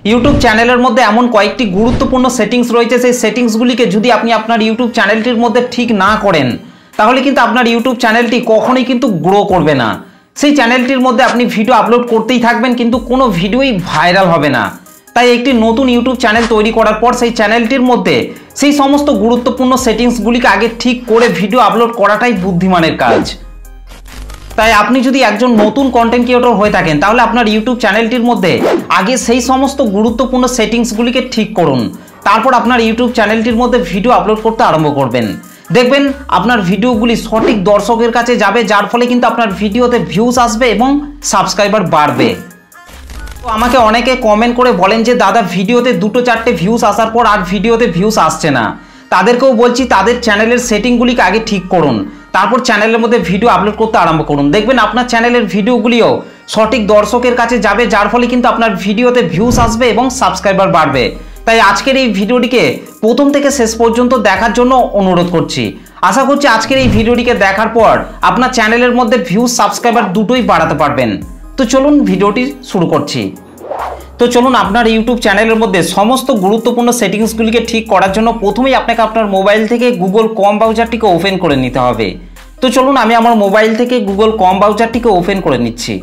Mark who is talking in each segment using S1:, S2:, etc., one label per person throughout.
S1: YouTube চ্যানেলের মধ্যে এমন কয়েকটি গুরুত্বপূর্ণ সেটিংস রয়েছে, সেই সেটিংসগুলিকে যদি আপনি আপনার ইউটিউব চ্যানেলটির মধ্যে ঠিক না করেন তাহলে কিন্তু আপনার ইউটিউব চ্যানেলটি কখনোই কিন্তু গ্রো করবে না। সেই চ্যানেলটির মধ্যে আপনি ভিডিও আপলোড করতেই থাকবেন কিন্তু কোনো ভিডিওই ভাইরাল হবে না। তাই একটি নতুন ইউটিউব চ্যানেল তৈরি করার পর সেই চ্যানেলটির মধ্যে সেই সমস্ত গুরুত্বপূর্ণ সেটিংসগুলিকে আগে ঠিক করে ভিডিও আপলোড করাটাই বুদ্ধিমানের কাজ। তাই আপনি যদি একজন নতুন কন্টেন্ট ক্রিয়েটর হয়ে থাকেন তাহলে আপনার ইউটিউব চ্যানেলটির মধ্যে আগে সেই সমস্ত গুরুত্বপূর্ণ সেটিংসগুলিকে ঠিক করুন, তারপর আপনার ইউটিউব চ্যানেলটির মধ্যে ভিডিও আপলোড করতে আরম্ভ করবেন। দেখবেন আপনার ভিডিওগুলি সঠিক দর্শকের কাছে যাবে, যার ফলে কিন্তু আপনার ভিডিওতে ভিউজ আসবে এবং সাবস্ক্রাইবার বাড়বে। তো আমাকে অনেকে কমেন্ট করে বলেন যে দাদা ভিডিওতে 2-4টে ভিউজ আসার পর আর ভিডিওতে ভিউজ আসছে না। তাদেরকেও বলছি তাদের চ্যানেলের সেটিংগুলিকে আগে ঠিক করুন, তারপর চ্যানেলের মধ্যে ভিডিও আপলোড করতে আরম্ভ করুন। দেখবেন আপনার চ্যানেলের ভিডিওগুলিও সঠিক দর্শকের কাছে যাবে, যার ফলে কিন্তু আপনার ভিডিওতে ভিউজ আসবে এবং সাবস্ক্রাইবার বাড়বে। তাই আজকের এই ভিডিওটিকে প্রথম থেকে শেষ পর্যন্ত দেখার জন্য অনুরোধ করছি। আশা করছি আজকের এই ভিডিওটিকে দেখার পর আপনার চ্যানেলের মধ্যে ভিউজ সাবস্ক্রাইবার দুটোই বাড়াতে পারবেন। তো চলুন ভিডিওটি শুরু করছি। তো চলুন আপনার ইউটিউব চ্যানেলের মধ্যে সমস্ত গুরুত্বপূর্ণ সেটিংসগুলিকে ঠিক করার জন্য প্রথমেই আপনাকে আপনার মোবাইল থেকে গুগল ক্রোম ব্রাউজারটিকে ওপেন করে নিতে হবে। তো চলুন আমি আমার মোবাইল থেকে গুগল ক্রোম ব্রাউজারটিকে ওপেন করে নিচ্ছি।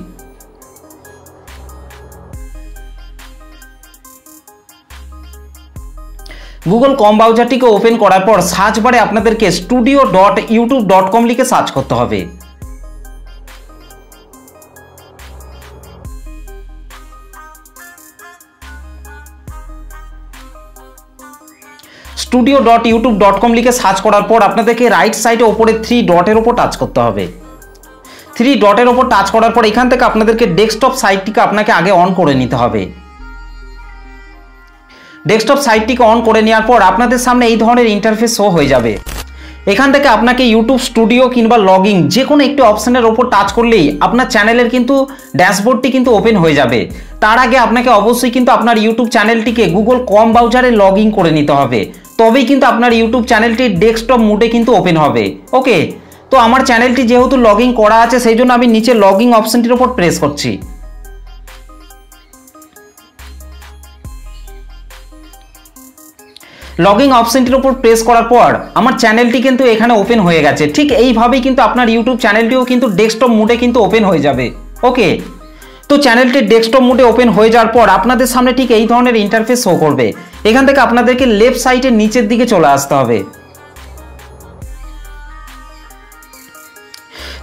S1: গুগল ক্রোম ব্রাউজারটিকে ওপেন করার পর সার্চ বারে আপনাদেরকে studio.youtube.com লিখে সার্চ করতে হবে। studio.youtube.com লিখে সার্চ করার পর আপনাদেরকে রাইট সাইডে ওপরে 3 ডটের ওপর টাচ করতে হবে। 3 ডটের ওপর টাচ করার পর এখান থেকে আপনাদেরকে ডেস্কটপ সাইটটিকে আপনাকে আগে অন করে নিতে হবে। ডেস্কটপ সাইটটিকে অন করে নেওয়ার পর আপনাদের সামনে এই ধরনের ইন্টারফেস শো হয়ে যাবে। এখান থেকে আপনাকে ইউটিউব স্টুডিও কিংবা লগইন যে কোনো একটি অপশনের ওপর টাচ করলেই আপনার চ্যানেলের কিন্তু ড্যাশবোর্ডটি কিন্তু ওপেন হয়ে যাবে। তার আগে আপনাকে অবশ্যই কিন্তু আপনার ইউটিউব চ্যানেলটিকে গুগল ক্রোম ব্রাউজারে লগ ইন করে নিতে হবে, তবেই কিন্তু আপনার ইউটিউব চ্যানেলটি ডেস্কটপ মোডে কিন্তু ওপেন হবে। ওকে, তো আমার চ্যানেলটি যেহেতু লগ ইন করা আছে সেই জন্য আমি নিচে লগ ইন অপশনটির ওপর প্রেস করছি। লগইন অপশনটির উপর প্রেস করার পর আমার চ্যানেলটি কিন্তু এখানে ওপেন হয়ে গেছে। ঠিক এইভাবেই কিন্তু আপনার ইউটিউব চ্যানেলটিও কিন্তু ডেস্কটপ মোডে কিন্তু ওপেন হয়ে যাবে। ওকে, তো চ্যানেলটি ডেস্কটপ মোডে ওপেন হয়ে যাওয়ার পর আপনাদের সামনে ঠিক এই ধরনের ইন্টারফেস শো করবে। এখান থেকে আপনাদেরকে লেফট সাইডে নিচের দিকে চলে আসতে হবে।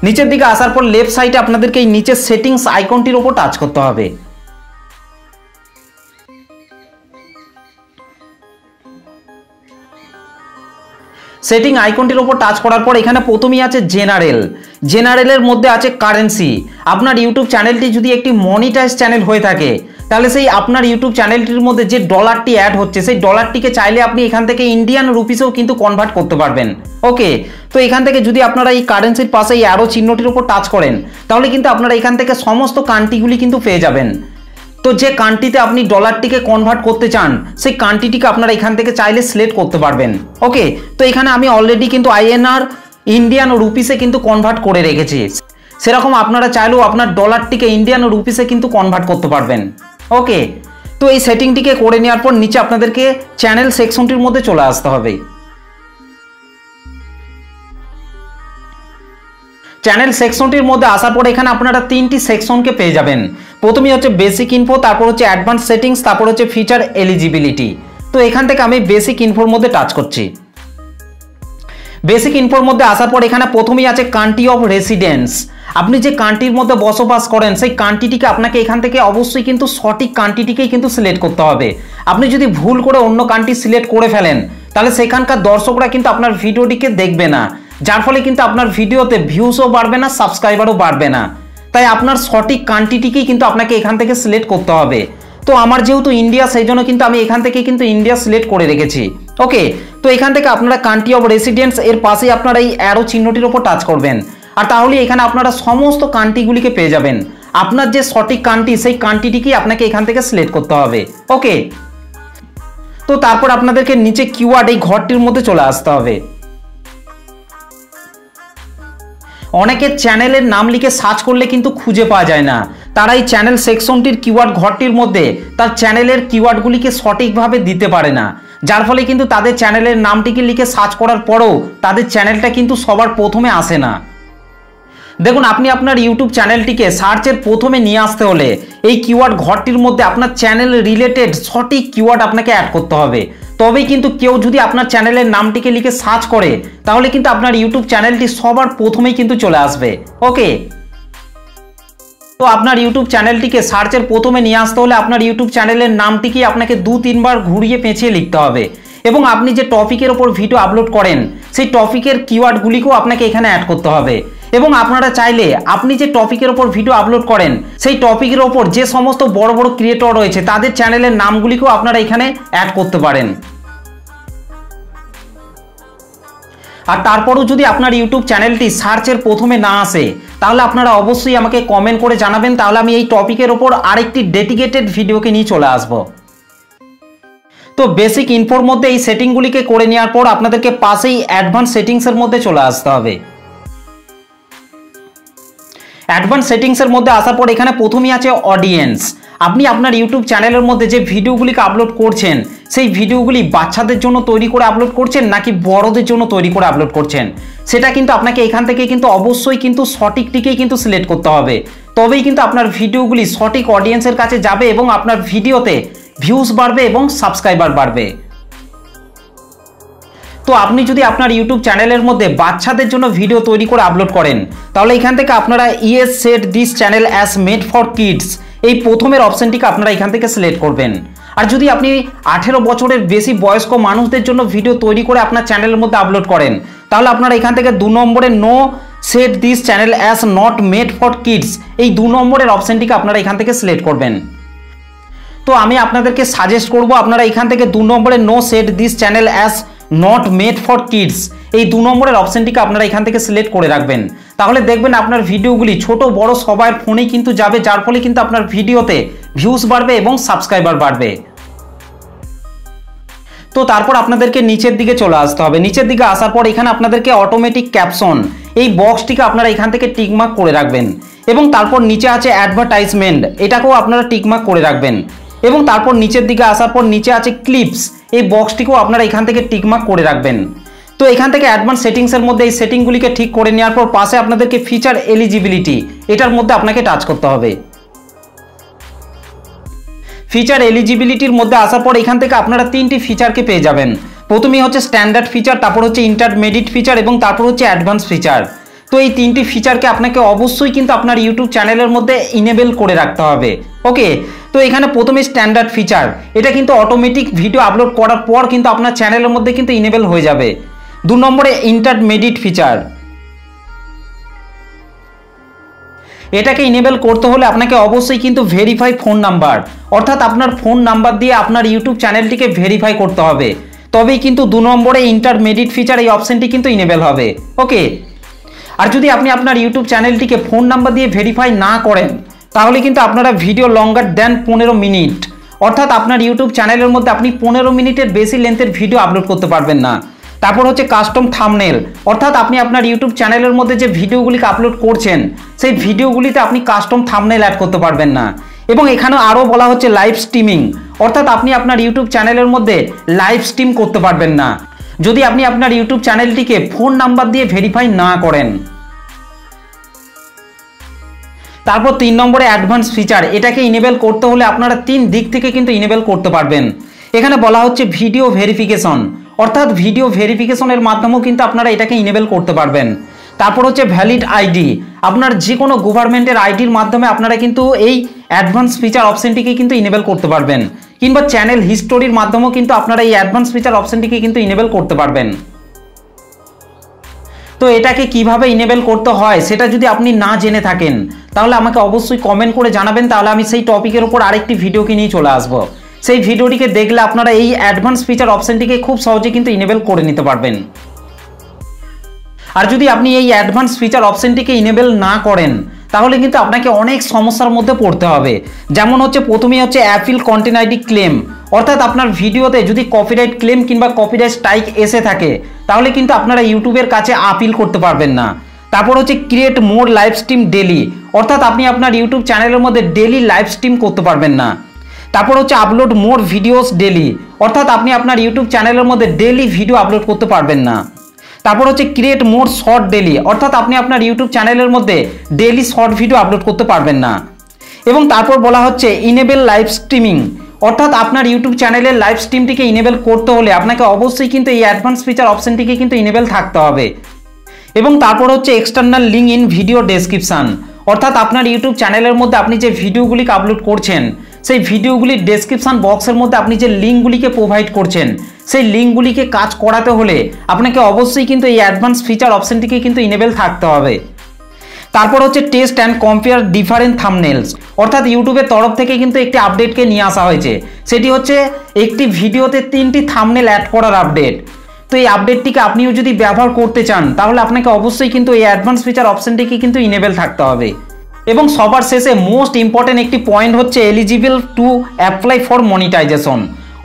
S1: নিচের দিকে আসার পর লেফট সাইডে আপনাদেরকে এই নিচের সেটিংস আইকনটির উপর টাচ করতে হবে। সেটিং আইকনটির উপর টাচ করার পর এখানে প্রথমেই আছে জেনারেলের মধ্যে আছে কারেন্সি। আপনার ইউটিউব চ্যানেলটি যদি একটি মনিটাইজ চ্যানেল হয়ে থাকে তাহলে সেই আপনার ইউটিউব চ্যানেলটির মধ্যে যে ডলারটি অ্যাড হচ্ছে সেই ডলারটিকে চাইলে আপনি এখান থেকে ইন্ডিয়ান রুপিসেও কিন্তু কনভার্ট করতে পারবেন। ওকে, তো এখান থেকে যদি আপনারা এই কারেন্সির পাশে এই অ্যারো চিহ্নটির উপর টাচ করেন তাহলে কিন্তু আপনারা এখান থেকে সমস্ত কান্ট্রিগুলি কিন্তু পেয়ে যাবেন। তো যে কান্ট্রিতে আপনি ডলারটিকে কনভার্ট করতে চান সেই কান্ট্রিটিকে আপনারা এখান থেকে চাইলে সিলেক্ট করতে পারবেন। ওকে, তো এখানে আমি অলরেডি কিন্তু আইএনআর ইন্ডিয়ান রুপিসে কিন্তু কনভার্ট করে রেখেছি। সেরকম আপনারা চাইলেও আপনার ডলারটিকে ইন্ডিয়ান রুপিসে কিন্তু কনভার্ট করতে পারবেন। ওকে, তো এই সেটিংটিকে করে নেওয়ার পর নিচে আপনাদেরকে চ্যানেল সেকশনটির মধ্যে চলে আসতে হবে। চ্যানেল সেকশনটির মধ্যে আসার পর এখানে আপনারা 3টি সেকশনকে পেয়ে যাবেন। প্রথমেই হচ্ছে বেসিক ইনফো, তারপর হচ্ছে অ্যাডভান্স সেটিংস, তারপর হচ্ছে ফিচার এলিজিবিলিটি। তো এখান থেকে আমি বেসিক ইনফোর মধ্যে টাচ করছি। বেসিক ইনফোর মধ্যে আসার পর এখানে প্রথমেই আছে কান্ট্রি অফ রেসিডেন্স। আপনি যে কান্ট্রির মধ্যে বসবাস করেন সেই কান্ট্রিটিকে আপনাকে এখান থেকে অবশ্যই কিন্তু সঠিক কান্ট্রিটিকেই কিন্তু সিলেক্ট করতে হবে। আপনি যদি ভুল করে অন্য কান্ট্রি সিলেক্ট করে ফেলেন তাহলে সেখানকার দর্শকরা কিন্তু আপনার ভিডিওটিকে দেখবে না, যার ফলে কিন্তু আপনার ভিডিওতে ভিউসও বাড়বে না, সাবস্ক্রাইবারও বাড়বে না। তাই আপনার সঠিক কান্ট্রিটিকেই কিন্তু আপনাকে এখান থেকে সিলেক্ট করতে হবে। তো আমার যেহেতু ইন্ডিয়া সেই জন্য কিন্তু আমি এখান থেকে কিন্তু ইন্ডিয়া সিলেক্ট করে রেখেছি। ওকে, তো এখান থেকে আপনারা কান্ট্রি অফ রেসিডেন্স এর পাশেই আপনারা এই অ্যারো চিহ্নটির উপর টাচ করবেন, আর তাহলে এখানে আপনারা সমস্ত কান্ট্রিগুলিকে পেয়ে যাবেন। আপনার যে সঠিক কান্ট্রি সেই কান্ট্রিটিকেই আপনাকে এখান থেকে সিলেক্ট করতে হবে। ওকে, তো তারপর আপনাদেরকে নিচে কিওয়ার্ড এই ঘরটির মধ্যে চলে আসতে হবে। অনেকের চ্যানেলের নাম লিখে সার্চ করলে কিন্তু খুঁজে পাওয়া যায় না, তারা এই চ্যানেল সেকশনটির কিওয়ার্ড ঘরটির মধ্যে তার চ্যানেলের কিওয়ার্ডগুলিকে সঠিকভাবে দিতে পারে না, যার ফলে কিন্তু তাদের চ্যানেলের নামটিকে লিখে সার্চ করার পরেও তাদের চ্যানেলটা কিন্তু সবার প্রথমে আসে না। দেখুন, আপনি আপনার ইউটিউব চ্যানেলটিকে সার্চের প্রথমে নিয়ে আসতে হলে এই কিওয়ার্ড ঘরটির মধ্যে আপনার চ্যানেল রিলেটেড সঠিক কিওয়ার্ড আপনাকে অ্যাড করতে হবে। তবেই কিন্তু কেউ যদি আপনার চ্যানেলের নামটিকে লিখে সার্চ করে তাহলে কিন্তু আপনার ইউটিউব চ্যানেলটি সবার প্রথমেই কিন্তু চলে আসবে। ওকে, তো আপনার ইউটিউব চ্যানেলটিকে সার্চের প্রথমে নিয়ে আসতে হলে আপনার ইউটিউব চ্যানেলের নামটিকে আপনাকে 2-3 বার ঘুরিয়ে পেঁচিয়ে লিখতে হবে এবং আপনি যে টপিকের ওপর ভিডিও আপলোড করেন সেই টপিকের কিওয়ার্ডগুলিকেও আপনাকে এখানে অ্যাড করতে হবে। এবং আপনারা চাইলে আপনি যে টপিকের ওপর ভিডিও আপলোড করেন সেই টপিকের ওপর যে সমস্ত বড় বড় ক্রিয়েটর রয়েছে তাদের চ্যানেলের নামগুলিকেও আপনারা এখানে অ্যাড করতে পারেন। আর তারপরও যদি আপনার ইউটিউব চ্যানেলটি সার্চের প্রথমে না আসে তাহলে আপনারা অবশ্যই আমাকে কমেন্ট করে জানাবেন, তাহলে আমি এই টপিকের ওপর আরেকটি ডেডিকেটেড ভিডিওকে নিয়ে চলে আসব। তো বেসিক ইনফোর মধ্যে এই সেটিংগুলিকে করে নেওয়ার পর আপনাদেরকে পাশেই অ্যাডভান্স সেটিংসের মধ্যে চলে আসতে হবে। অ্যাডভান্স সেটিংসের মধ্যে আসার পর এখানে প্রথমেই আছে অডিয়েন্স। আপনি আপনার ইউটিউব চ্যানেলের মধ্যে যে ভিডিওগুলিকে আপলোড করছেন সেই ভিডিওগুলি বাচ্চাদের জন্য তৈরি করে আপলোড করছেন নাকি বড়দের জন্য তৈরি করে আপলোড করছেন, সেটা কিন্তু আপনাকে এখান থেকে কিন্তু অবশ্যই কিন্তু সঠিকটিকেই কিন্তু সিলেক্ট করতে হবে। তবেই কিন্তু আপনার ভিডিওগুলি সঠিক অডিয়েন্সের কাছে যাবে এবং আপনার ভিডিওতে ভিউজ বাড়বে এবং সাবস্ক্রাইবার বাড়বে। তো আপনি যদি আপনার ইউটিউব চ্যানেলের মধ্যে বাচ্চাদের জন্য ভিডিও তৈরি করে আপলোড করেন তাহলে এখান থেকে আপনারা yes set this channel as made for kids এই প্রথমের অপশনটিকে আপনারা এখান থেকে সিলেক্ট করবেন। আর যদি আপনি 18 বছরের বেশি বয়স্ক মানুষদের জন্য ভিডিও তৈরি করে আপনার চ্যানেলের মধ্যে আপলোড করেন তাহলে আপনারা এখান থেকে 2 নম্বরে no set this channel as not made for kids এই 2 নম্বরের অপশনটিকে আপনারা এখান থেকে সিলেক্ট করবেন। তো আমি আপনাদেরকে সাজেস্ট করব আপনারা এখান থেকে 2 নম্বরে no set this channel as not made for kids এই 2 নম্বরের অপশনটিকে আপনারা এখান থেকে সিলেক্ট করে রাখবেন। তাহলে দেখবেন আপনার ভিডিওগুলি ছোট বড় সবার ফোনেই কিন্তু যাবে, যার ফলে কিন্তু আপনার ভিডিওতে ভিউজ বাড়বে এবং সাবস্ক্রাইবার বাড়বে। তো তারপর আপনাদেরকে নিচের দিকে চলে আসতে হবে। নিচের দিকে আসার পর এখানে আপনাদেরকে অটোমেটিক ক্যাপশন এই বক্সটিকে আপনারা এখান থেকে টিকমার্ক করে রাখবেন এবং তারপর নিচে আছে অ্যাডভার্টাইজমেন্ট, এটাকেও আপনারা টিকমার্ক করে রাখবেন এবং তারপর নিচের দিকে আসার পর নিচে আছে ক্লিপস এই বক্সটিকেও আপনারা এখান থেকে টিকমার্ক করে রাখবেন। তো এখান থেকে অ্যাডভান্স সেটিংসের মধ্যে এই সেটিংগুলিকে ঠিক করে নেওয়ার পর পাশে আপনাদেরকে ফিচার এলিজিবিলিটি এটার মধ্যে আপনাকে টাচ করতে হবে। ফিচার এলিজিবিলিটির মধ্যে আসার পর এখান থেকে আপনারা 3টি ফিচারকে পেয়ে যাবেন। প্রথমেই হচ্ছে স্ট্যান্ডার্ড ফিচার, তারপর হচ্ছে ইন্টারমিডিয়েট ফিচার এবং তারপর হচ্ছে অ্যাডভান্স ফিচার। তো এই 3টি ফিচারকে আপনাকে অবশ্যই কিন্তু আপনার ইউটিউব চ্যানেলের মধ্যে ইনেবল করে রাখতে হবে। ওকে, তো এখানে প্রথমে স্ট্যান্ডার্ড ফিচার এটা কিন্তু অটোমেটিক ভিডিও আপলোড করার পর কিন্তু আপনার চ্যানেলের মধ্যে কিন্তু ইনেবল হয়ে যাবে। 2 নম্বরে ইন্টারমিডিয়েট ফিচার, এটাকে ইনেবল করতে হলে আপনাকে অবশ্যই কিন্তু ভেরিফাই ফোন নাম্বার অর্থাৎ আপনার ফোন নাম্বার দিয়ে আপনার ইউটিউব চ্যানেলটিকে ভেরিফাই করতে হবে, তবেই কিন্তু 2 নম্বরে ইন্টারমিডিয়েট ফিচার এই অপশনটি কিন্তু ইনেবল হবে। ওকে, আর যদি আপনি আপনার ইউটিউব চ্যানেলটিকে ফোন নাম্বার দিয়ে ভেরিফাই না করেন তাহলে কিন্তু আপনারা ভিডিও লঙ্গার দেন 15 মিনিট অর্থাৎ আপনার ইউটিউব চ্যানেলের মধ্যে আপনি 15 মিনিটের বেশি লেন্থের ভিডিও আপলোড করতে পারবেন না। তারপর হচ্ছে কাস্টম থাম্বনেল অর্থাৎ আপনি আপনার ইউটিউব চ্যানেলের মধ্যে যে ভিডিওগুলিকে আপলোড করছেন সেই ভিডিওগুলিতে আপনি কাস্টম থাম্বনেল অ্যাড করতে পারবেন না। এবং এখানে আরও বলা হচ্ছে লাইভ স্ট্রিমিং অর্থাৎ আপনি আপনার ইউটিউব চ্যানেলের মধ্যে লাইভ স্ট্রিম করতে পারবেন না যদি আপনি আপনার ইউটিউব চ্যানেলটিকে ফোন নাম্বার দিয়ে ভেরিফাই না করেন। তারপর 3 নম্বরে অ্যাডভান্স ফিচার, এটাকে ইনেবল করতে হলে আপনারা 3 দিক থেকে কিন্তু ইনেবল করতে পারবেন। এখানে বলা হচ্ছে ভিডিও ভেরিফিকেশন অর্থাৎ ভিডিও ভেরিফিকেশনের মাধ্যমেও কিন্তু আপনারা এটাকে ইনেবল করতে পারবেন। তারপর হচ্ছে ভ্যালিড আইডি, আপনার যে কোনো গভর্নমেন্টের আইডির মাধ্যমে আপনারা কিন্তু এই অ্যাডভান্স ফিচার অপশনটিকে কিন্তু ইনেবল করতে পারবেন, কিংবা চ্যানেল হিস্টোরির মাধ্যমেও কিন্তু আপনারা এই অ্যাডভান্স ফিচার অপশনটিকে কিন্তু ইনেবল করতে পারবেন। তো এটাকে কিভাবে ইনেবল করতে হয় সেটা যদি আপনি না জেনে থাকেন তাহলে আমাকে অবশ্যই কমেন্ট করে জানাবেন, তাহলে আমি সেই টপিকের উপর আরেকটি ভিডিওকে নিয়ে চলে আসব। সেই ভিডিওটিকে দেখলে আপনারা এই অ্যাডভান্স ফিচার অপশনটিকে খুব সহজে কিন্তু ইনেবল করে নিতে পারবেন। আর যদি আপনি এই অ্যাডভান্স ফিচার অপশনটিকে ইনেবল না করেন তাহলে কিন্তু আপনাকে অনেক সমস্যার মধ্যে পড়তে হবে। যেমন হচ্ছে প্রথমেই হচ্ছে অ্যাপিল কন্টেন্ট আইডি ক্লেম অর্থাৎ আপনার ভিডিওতে যদি কপিরাইট ক্লেম কিংবা কপিরাইট স্ট্রাইক এসে থাকে তাহলে কিন্তু আপনারা ইউটিউবের কাছে আপিল করতে পারবেন না। তারপর হচ্ছে ক্রিয়েট মোর লাইভ স্ট্রিম ডেলি, অর্থাৎ আপনি আপনার ইউটিউব চ্যানেলের মধ্যে ডেলি লাইভ স্ট্রিম করতে পারবেন না। তারপর হচ্ছে আপলোড মোর ভিডিওস ডেলি, অর্থাৎ আপনি আপনার ইউটিউব চ্যানেলের মধ্যে ডেলি ভিডিও আপলোড করতে পারবেন না। তারপর হচ্ছে ক্রিয়েট মোর শর্ট ডেলি, অর্থাৎ আপনি আপনার ইউটিউব চ্যানেলের মধ্যে ডেলি শর্ট ভিডিও আপলোড করতে পারবেন না। এবং তারপর বলা হচ্ছে ইনেবল লাইভ স্ট্রিমিং, অর্থাৎ আপনার ইউটিউব চ্যানেলের লাইভ স্ট্রিমটিকে ইনেবল করতে হলে আপনাকে অবশ্যই কিন্তু এই অ্যাডভান্স ফিচার অপশনটিকে কিন্তু ইনেবল থাকতে হবে। এবং তারপর হচ্ছে external link in video description, অর্থাৎ আপনার ইউটিউব চ্যানেলের মধ্যে আপনি যে ভিডিওগুলিকে আপলোড করছেন সেই ভিডিওগুলির ডেসক্রিপশন বক্সের মধ্যে আপনি যে লিঙ্কগুলিকে প্রোভাইড করছেন সেই লিঙ্কগুলিকে কাজ করাতে হলে আপনাকে অবশ্যই কিন্তু এই অ্যাডভান্স ফিচার অপশনটিকে কিন্তু ইনেবল থাকতে হবে। তারপর হচ্ছে টেস্ট অ্যান্ড কম্পেয়ার ডিফারেন্ট থাম্বনেলস, অর্থাৎ ইউটিউবের তরফ থেকে কিন্তু একটি আপডেটকে নিয়ে আসা হয়েছে, সেটি হচ্ছে একটি ভিডিওতে 3টি থাম্বনেল অ্যাড করার আপডেট। তো এই আপডেটটিকে আপনিও যদি ব্যবহার করতে চান তাহলে আপনাকে অবশ্যই কিন্তু এই অ্যাডভান্স ফিচার অপশনটিকে কিন্তু ইনেবল থাকতে হবে। এবং সবার শেষে মোস্ট ইম্পর্টেন্ট একটি পয়েন্ট হচ্ছে eligible to apply for monetization,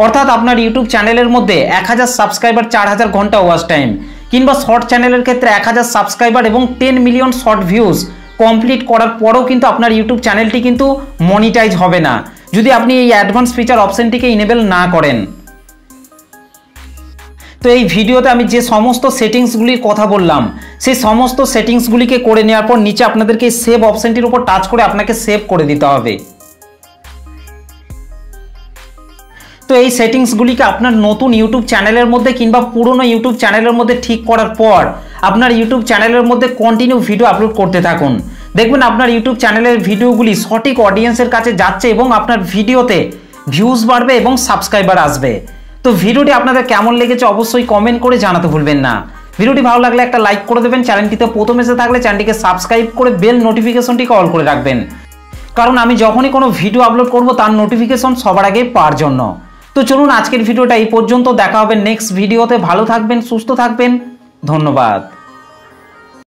S1: অর্থাৎ আপনার ইউটিউব চ্যানেলের মধ্যে 1000 সাবস্ক্রাইবার 4000 ঘন্টা ওয়াচ টাইম, কিংবা শর্ট চ্যানেলের ক্ষেত্রে 1000 সাবস্ক্রাইবার এবং 10 মিলিয়ন শর্ট ভিউজ কমপ্লিট করার পরেও কিন্তু আপনার ইউটিউব চ্যানেলটি কিন্তু মনিটাইজ হবে না যদি আপনি এই অ্যাডভান্স ফিচার অপশনটিকে ইনেবল না করেন। তো এই ভিডিওতে আমি যে সমস্ত সেটিংসগুলির কথা বললাম সেই সমস্ত সেটিংসগুলিকে করে নেওয়ার পর নিচে আপনাদেরকে সেভ অপশনটির উপর টাচ করে আপনাকে সেভ করে দিতে হবে। তো এই সেটিংসগুলিকে আপনার নতুন ইউটিউব চ্যানেলের মধ্যে কিংবা পুরনো ইউটিউব চ্যানেলের মধ্যে ঠিক করার পর আপনার ইউটিউব চ্যানেলের মধ্যে কন্টিনিউ ভিডিও আপলোড করতে থাকুন। দেখবেন আপনার ইউটিউব চ্যানেলের ভিডিওগুলি সঠিক অডিয়েন্সের কাছে যাচ্ছে এবং আপনার ভিডিওতে ভিউজ বাড়বে এবং সাবস্ক্রাইবার আসবে। তো ভিডিওটি আপনাদের কেমন লেগেছে অবশ্যই কমেন্ট করে জানাতে ভুলবেন না। ভিডিওটি ভালো লাগলে একটা লাইক করে দেবেন, চ্যানেলটিতে প্রথম এসে থাকলে চ্যানেলটিকে সাবস্ক্রাইব করে বেল নোটিফিকেশনটিকে অল করে রাখবেন, কারণ আমি যখনই কোনো ভিডিও আপলোড করব তার নোটিফিকেশন সবার আগে পাওয়ার জন্য। তো চলুন আজকের ভিডিওটা এই পর্যন্ত, দেখা হবে নেক্সট ভিডিওতে। ভালো থাকবেন, সুস্থ থাকবেন, ধন্যবাদ।